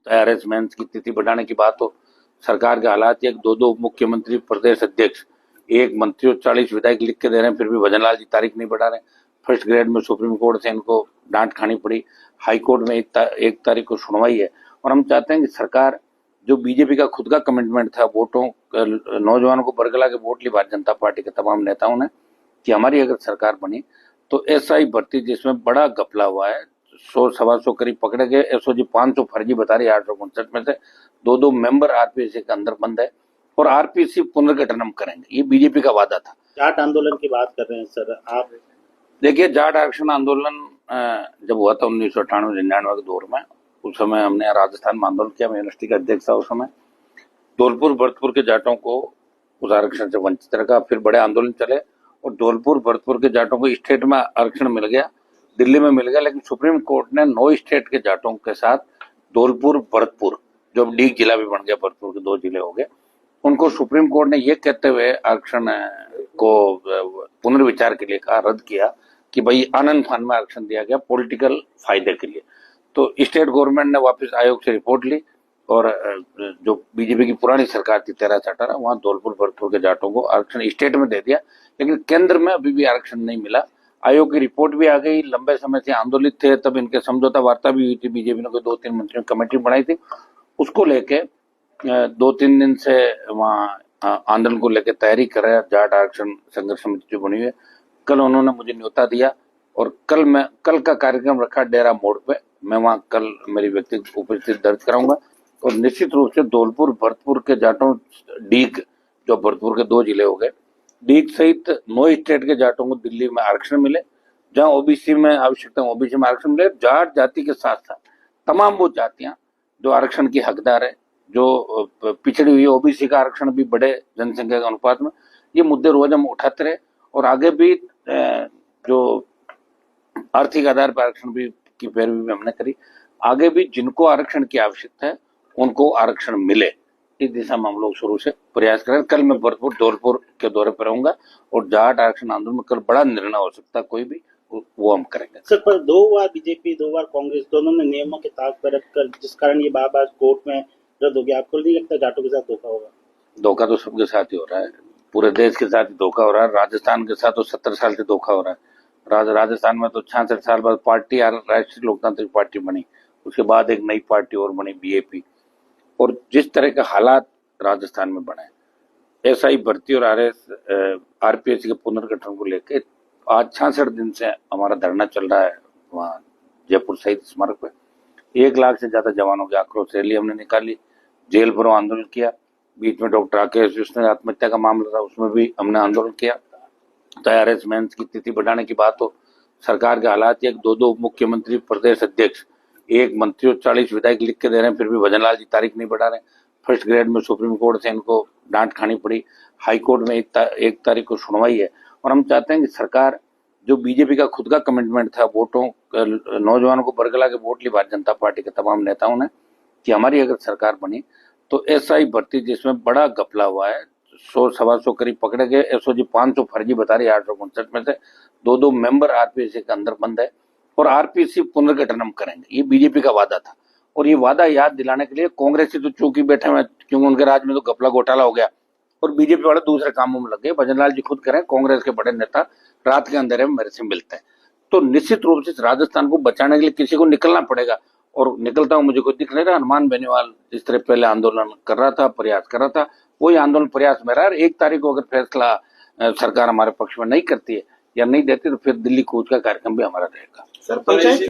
Harassment की तिथि बढ़ाने की बात हो, सरकार के हालात, एक दो मुख्यमंत्री, प्रदेश अध्यक्ष, एक मंत्री और 40 विधायक लिख के दे रहे हैं, फिर भी भजनलाल जी तारीख नहीं बढ़ा रहे। फर्स्ट ग्रेड में सुप्रीम कोर्ट से इनको डांट खानी पड़ी, हाई कोर्ट में एक तारीख को सुनवाई है। और हम चाहते हैं कि सरकार, जो बीजेपी का खुद का कमिटमेंट था वोटों, नौजवानों को बरगला के वोट ली भारतीय जनता पार्टी के तमाम नेताओं ने, कि हमारी अगर सरकार बनी तो एसआई भर्ती जिसमें बड़ा घपला हुआ है, 100-125 करीब पकड़े गए, एसओजी 500 फर्जी बता रही है, 859 में से दो मेंबर आरपीसी के अंदर बंद है और आरपीसी पुनर्गठन हम करेंगे, ये बीजेपी का वादा था। जाट आंदोलन की बात कर रहे हैं सर आप। देखिए, जाट आरक्षण आंदोलन जब हुआ था 1998-99 के दौर में, उस समय हमने राजस्थान में आंदोलन किया, मैं यूनिवर्सिटी का अध्यक्ष था उस समय। धौलपुर भरतपुर के जाटों को उस आरक्षण से वंचित रखा, फिर बड़े आंदोलन चले और धौलपुर भरतपुर के जाटों को स्टेट में आरक्षण मिल गया, दिल्ली में मिल गया, लेकिन सुप्रीम कोर्ट ने 9 स्टेट के जाटों के साथ धौलपुर भरतपुर, जो डीग जिला भी बन गया, भरतपुर के 2 जिले हो गए, उनको सुप्रीम कोर्ट ने ये कहते हुए आरक्षण को पुनर्विचार के लिए कहा, रद्द किया कि भाई आनंद फान में आरक्षण दिया गया पॉलिटिकल फायदे के लिए। तो स्टेट गवर्नमेंट ने वापस आयोग से रिपोर्ट ली और जो बीजेपी की पुरानी सरकार थी 13-18, वहां धौलपुर भरतपुर के जाटों को आरक्षण स्टेट में दे दिया, लेकिन केंद्र में अभी भी आरक्षण नहीं मिला। आयोग की रिपोर्ट भी आ गई, लंबे समय से आंदोलित थे, तब इनके समझौता वार्ता भी हुई थी, बीजेपी ने कोई 2-3 मंत्रियों की कमेटी बनाई थी, उसको लेके 2-3 दिन से वहाँ आंदोलन को लेकर तैयारी कर रहे हैं। जाट आरक्षण संघर्ष समिति जो बनी हुई है, कल उन्होंने मुझे न्योता दिया और कल का कार्यक्रम रखा डेरा मोड़ पे, मैं वहाँ कल मेरी व्यक्तिगत उपस्थिति दर्ज कराऊंगा और निश्चित रूप से धौलपुर भरतपुर के जाटों, डीग जो भरतपुर के 2 जिले हो गए, डीग सहित 9 स्टेट के जाटों को दिल्ली में आरक्षण मिले, जहां ओबीसी में आवश्यकता ओबीसी में आरक्षण मिले। जाट जाति के साथ साथ तमाम वो जातियां जो आरक्षण की हकदार है, जो पिछड़ी हुई है, ओबीसी का आरक्षण भी बढ़े जनसंख्या के अनुपात में, ये मुद्दे रोज हम उठाते रहे और आगे भी जो आर्थिक आधार पर आरक्षण भी की पैरवी भी हमने करी, आगे भी जिनको आरक्षण की आवश्यकता है उनको आरक्षण मिले, इस दिशा में हम लोग शुरू से प्रयास करें। कल मैं भरतपुर धौलपुर के दौरे पर रहूंगा और जाट आरक्षण आंदोलन में कल बड़ा निर्णय हो सकता है, कोई भी, वो हम करेंगे। सर, पर 2 बार बीजेपी 2 बार कांग्रेस, दोनों ने नियमों के ताक पर रखकर, जिस कारण ये बार कोर्ट में रद्द हो गया, आपको नहीं लगता जाटों के साथ धोखा होगा? धोखा तो सबके साथ ही हो रहा है, पूरे देश के साथ ही धोखा हो रहा है। राजस्थान के साथ तो 70 साल से धोखा हो रहा है। राजस्थान में तो 66 साल बाद पार्टी, राष्ट्रीय लोकतांत्रिक पार्टी बनी, उसके बाद एक नई पार्टी और बनी, बीएपी। और जिस तरह के हालात राजस्थान में बने, एसआई भर्ती और आरपीएससी के पुनर्गठन को लेकर आज 66 दिन से हमारा धरना चल रहा है वहाँ जयपुर शहीद स्मारक पे। 1 लाख से ज्यादा जवानों की आक्रोश रैली हमने निकाली, जेल भरो आंदोलन किया, बीच में डॉक्टर राकेश विष्णु आत्महत्या का मामला था, उसमें भी हमने आंदोलन किया। हरासमेंट की तिथि बढ़ाने की बात हो, सरकार के हालात, एक दो मुख्यमंत्री, प्रदेश अध्यक्ष, एक मंत्री और 40 विधायक लिख के दे रहे हैं, फिर भी भजनलाल जी तारीख नहीं बढ़ा रहे। फर्स्ट ग्रेड में सुप्रीम कोर्ट से इनको डांट खानी पड़ी, हाई कोर्ट में एक तारीख को सुनवाई है। और हम चाहते हैं कि सरकार, जो बीजेपी का खुद का कमिटमेंट था वोटों, नौजवानों को बरगला के वोट ली भारतीय जनता पार्टी के तमाम नेताओं ने, कि हमारी अगर सरकार बनी तो एसआई भर्ती जिसमें बड़ा घपला हुआ है, 100-125 करीब पकड़े गए, एसओजी 500 फर्जी बता रही है, 859 में से दो मेंबर आरपीसी के अंदर बंद है और आरपीसी पुनर्गठन हम करेंगे, ये बीजेपी का वादा था। और ये वादा याद दिलाने के लिए कांग्रेसी तो चूंकि बैठे हुए, क्योंकि उनके राज में तो घपला घोटाला हो गया और बीजेपी वाले दूसरे कामों में लग गए। भजनलाल जी खुद करें, कांग्रेस के बड़े नेता रात के अंधेरे में मेरे से मिलते हैं। तो निश्चित रूप से राजस्थान को बचाने के लिए किसी को निकलना पड़ेगा और निकलता हूं, मुझे कोई दिख नहीं रहा। हनुमान बेनीवाल जिस तरह पहले आंदोलन कर रहा था, प्रयास कर रहा था, वही आंदोलन प्रयास में रहा है। 1 तारीख को अगर फैसला सरकार हमारे पक्ष में नहीं करती है या नहीं देती तो फिर दिल्ली कूच का कार्यक्रम भी हमारा रहेगा।